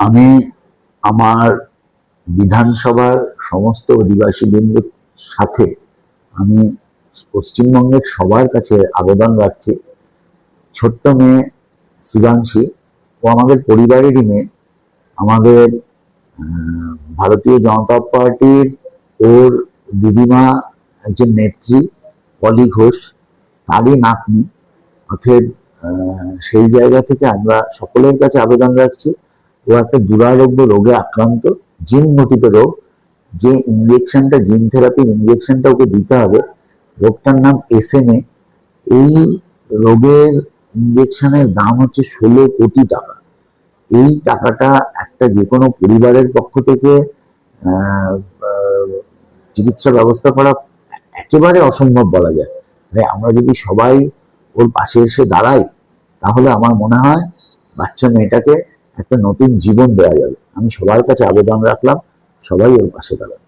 আমি আমার বিধানসভার সমস্ত অধিবাসী বৃন্দের সাথে আমি পশ্চিমবঙ্গের সবার কাছে আবেদন রাখছি, ছোট্ট মেয়ে শিবাংশী ও আমাদের পরিবারেরই মেয়ে, আমাদের ভারতীয় জনতা পার্টির ওর দিদিমা একজন নেত্রী পলি ঘোষ, তারই নাতনি। অতএব সেই জায়গা থেকে আমরা সকলের কাছে আবেদন রাখছি, ও একটা দুরারোগ্য রোগে আক্রান্ত, জিন ঘটিত রোগ। যে ইঞ্জেকশনটা, জিন থেরাপির ইঞ্জেকশনটা ওকে দিতে হবে, রোগটার নাম SMA। এই রোগের ইঞ্জেকশনের দাম হচ্ছে 16 কোটি টাকা। এই টাকাটা একটা যে কোনো পরিবারের পক্ষ থেকে চিকিৎসা ব্যবস্থা করা একেবারে অসম্ভব বলা যায়। তাই আমরা যদি সবাই ওর পাশে এসে দাঁড়াই, তাহলে আমার মনে হয় বাচ্চা মেয়েটাকে একটা নতুন জীবন দেওয়া যাবে। আমি সবার কাছে আবেদন রাখলাম, সবাই ওর পাশে দাঁড়াবে।